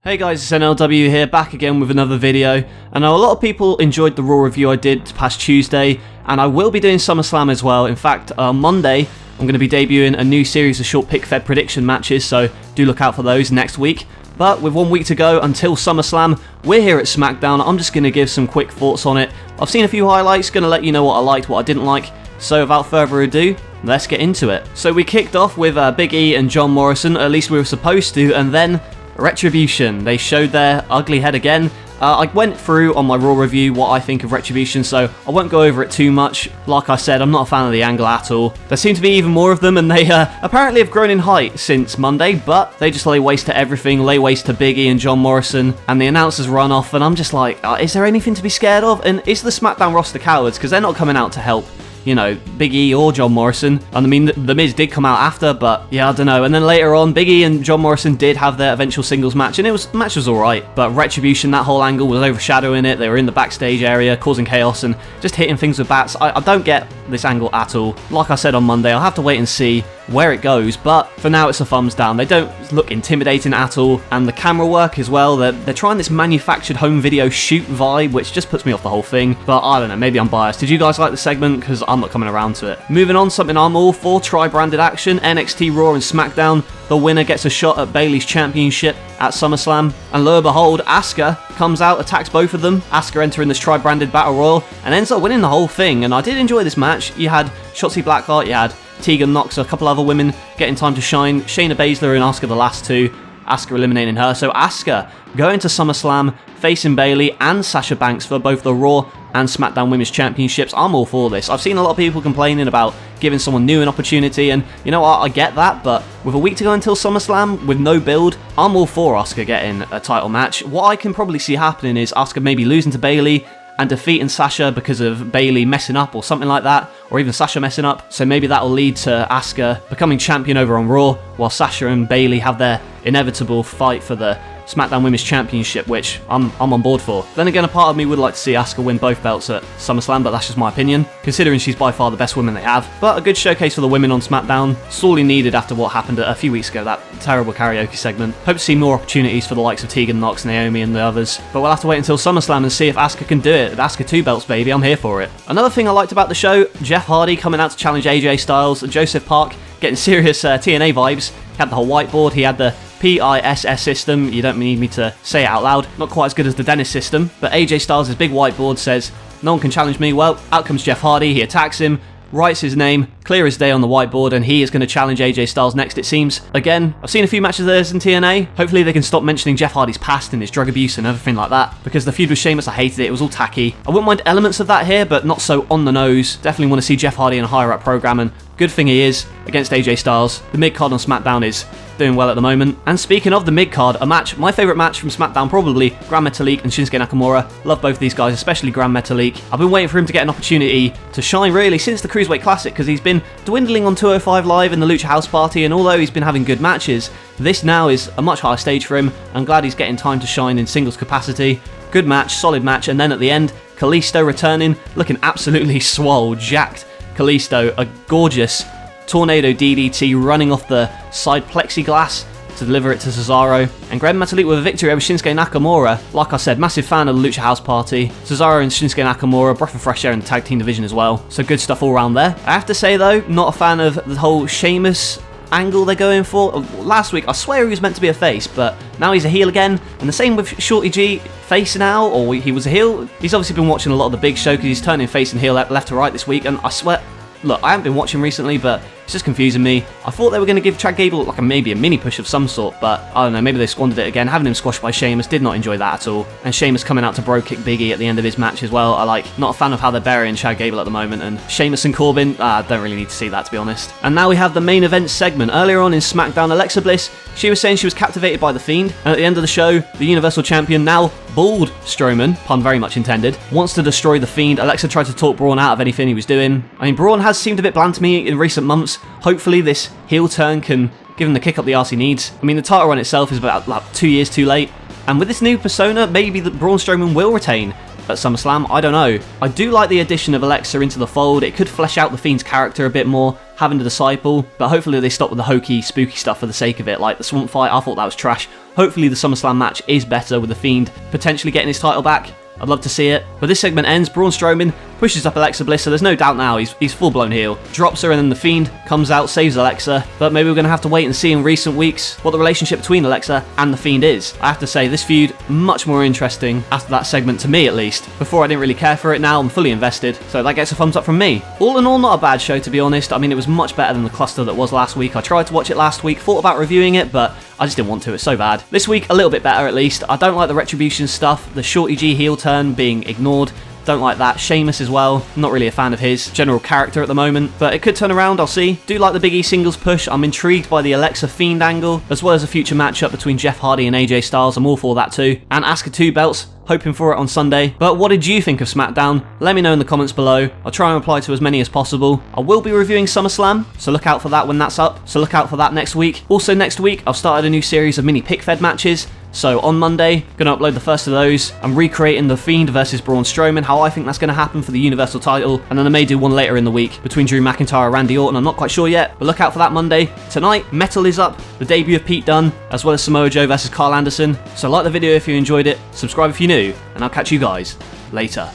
Hey guys, it's NLW here, back again with another video. I know a lot of people enjoyed the Raw review I did past Tuesday, and I will be doing SummerSlam as well. In fact, on Monday, I'm going to be debuting a new series of short pick-fed prediction matches, so do look out for those next week. But with 1 week to go until SummerSlam, we're here at SmackDown. I'm just going to give some quick thoughts on it. I've seen a few highlights, going to let you know what I liked, what I didn't like. So without further ado, let's get into it. So we kicked off with Big E and John Morrison, at least we were supposed to, and then Retribution. They showed their ugly head again. I went through on my Raw review what I think of Retribution, so I won't go over it too much. Like I said, I'm not a fan of the angle at all. There seem to be even more of them, and they apparently have grown in height since Monday, but they just lay waste to everything, lay waste to Big E and John Morrison, and the announcers run off, and I'm just like, is there anything to be scared of? And is the SmackDown roster cowards? Because they're not coming out to help, you know, Big E or John Morrison. And I mean, The Miz did come out after, but yeah, I don't know. And then later on, Big E and John Morrison did have their eventual singles match, and the match was alright. But Retribution, that whole angle was overshadowing it. They were in the backstage area, causing chaos and just hitting things with bats. I don't get this angle at all. Like I said on Monday, I'll have to wait and see where it goes, but for now it's a thumbs down. They don't look intimidating at all, and the camera work as well, they're trying this manufactured home video shoot vibe, which just puts me off the whole thing, but I don't know, maybe I'm biased. Did you guys like the segment? Because I'm not coming around to it. Moving on, something I'm all for, tri-branded action, NXT, Raw and SmackDown. The winner gets a shot at Bayley's championship at SummerSlam, and lo and behold, Asuka comes out, attacks both of them. Asuka entering this tri-branded battle royal, and ends up winning the whole thing, and I did enjoy this match. You had Shotzi Blackheart, you had Tegan Nox, a couple other women getting time to shine. Shayna Baszler and Asuka the last two. Asuka eliminating her. So Asuka going to SummerSlam, facing Bayley and Sasha Banks for both the Raw and SmackDown Women's Championships. I'm all for this. I've seen a lot of people complaining about giving someone new an opportunity, and you know what, I get that, but with a week to go until SummerSlam, with no build, I'm all for Asuka getting a title match. What I can probably see happening is Asuka maybe losing to Bayley and defeating Sasha because of Bayley messing up or something like that, or even Sasha messing up. So maybe that will lead to Asuka becoming champion over on Raw, while Sasha and Bayley have their inevitable fight for the SmackDown Women's Championship, which I'm on board for. Then again, a part of me would like to see Asuka win both belts at SummerSlam, but that's just my opinion, considering she's by far the best woman they have. But a good showcase for the women on SmackDown, sorely needed after what happened a few weeks ago, that terrible karaoke segment. Hope to see more opportunities for the likes of Tegan Nox, Naomi and the others, but we'll have to wait until SummerSlam and see if Asuka can do it. Asuka 2 belts, baby, I'm here for it. Another thing I liked about the show, Jeff Hardy coming out to challenge AJ Styles, Joseph Park getting serious TNA vibes. He had the whole whiteboard, he had the PISS system, you don't need me to say it out loud, not quite as good as the Dennis system, but AJ Styles' big whiteboard says, no one can challenge me. Well, out comes Jeff Hardy, he attacks him, writes his name, clear as day on the whiteboard, and he is going to challenge AJ Styles next, it seems. Again, I've seen a few matches of theirs in TNA. Hopefully they can stop mentioning Jeff Hardy's past and his drug abuse and everything like that, because the feud with Sheamus, I hated it, it was all tacky. I wouldn't mind elements of that here, but not so on the nose. Definitely want to see Jeff Hardy in a higher up program, and good thing he is against AJ Styles. The mid-card on SmackDown is doing well at the moment. And speaking of the mid-card, a match, my favourite match from SmackDown probably, Gran Metalik and Shinsuke Nakamura. Love both of these guys, especially Gran Metalik. I've been waiting for him to get an opportunity to shine really since the Cruiserweight Classic, because he's been dwindling on 205 Live and the Lucha House Party, and although he's been having good matches, this now is a much higher stage for him. I'm glad he's getting time to shine in singles capacity. Good match, solid match, and then at the end, Kalisto returning, looking absolutely swole, jacked. Kalisto, a gorgeous tornado DDT running off the side plexiglass to deliver it to Cesaro, and Gran Metalik with a victory over Shinsuke Nakamura. Like I said, massive fan of the Lucha House Party. Cesaro and Shinsuke Nakamura, breath of fresh air in the tag team division as well, so good stuff all around there. I have to say though, not a fan of the whole Sheamus angle they're going for. Last week I swear he was meant to be a face, but now he's a heel again, and the same with Shorty G, face now, or he was a heel. He's obviously been watching a lot of the big show because he's turning face and heel left to right this week, and I swear, look, I haven't been watching recently, but it's just confusing me. I thought they were going to give Chad Gable like maybe a mini push of some sort, but I don't know, maybe they squandered it again. Having him squashed by Sheamus, did not enjoy that at all. And Sheamus coming out to bro kick Big E at the end of his match as well. Not a fan of how they're burying Chad Gable at the moment, and Sheamus and Corbin, don't really need to see that, to be honest. And now we have the main event segment. Earlier on in SmackDown, Alexa Bliss, she was saying she was captivated by the Fiend, and at the end of the show, the Universal Champion, now bald Strowman, pun very much intended, wants to destroy the Fiend. Alexa tried to talk Braun out of anything he was doing. I mean, Braun has seemed a bit bland to me in recent months. Hopefully this heel turn can give him the kick up the arse he needs. I mean, the title run itself is about 2 years too late, and with this new persona, maybe Braun Strowman will retain at SummerSlam, I don't know. I do like the addition of Alexa into the fold. It could flesh out the Fiend's character a bit more, having a disciple, but hopefully they stop with the hokey, spooky stuff for the sake of it, like the Swamp fight. I thought that was trash. Hopefully the SummerSlam match is better with the Fiend potentially getting his title back. I'd love to see it. But this segment ends, Braun Strowman pushes up Alexa Bliss, so there's no doubt now he's full-blown heel. Drops her and then the Fiend comes out, saves Alexa, but maybe we're going to have to wait and see in recent weeks what the relationship between Alexa and the Fiend is. I have to say, this feud, much more interesting after that segment, to me at least. Before I didn't really care for it, now I'm fully invested, so that gets a thumbs up from me. All in all, not a bad show to be honest. I mean, it was much better than the cluster that was last week. I tried to watch it last week, thought about reviewing it, but I just didn't want to, it's so bad. This week, a little bit better at least. I don't like the Retribution stuff, the Shorty G heel turn being ignored. Don't like that. Sheamus as well. Not really a fan of his general character at the moment, but it could turn around, I'll see. Do like the Big E singles push. I'm intrigued by the Alexa Fiend angle, as well as a future matchup between Jeff Hardy and AJ Styles. I'm all for that too. And Asuka 2 belts. Hoping for it on Sunday. But what did you think of SmackDown? Let me know in the comments below. I'll try and reply to as many as possible. I will be reviewing SummerSlam, so look out for that when that's up. So look out for that next week. Also next week, I've started a new series of mini pick-fed matches. So on Monday, gonna upload the first of those. I'm recreating the Fiend versus Braun Strowman, how I think that's gonna happen for the Universal title, and then I may do one later in the week between Drew McIntyre and Randy Orton. I'm not quite sure yet, but look out for that Monday. Tonight, Metal is up, the debut of Pete Dunne, as well as Samoa Joe versus Carl Anderson. So like the video if you enjoyed it, subscribe if you're new, and I'll catch you guys later.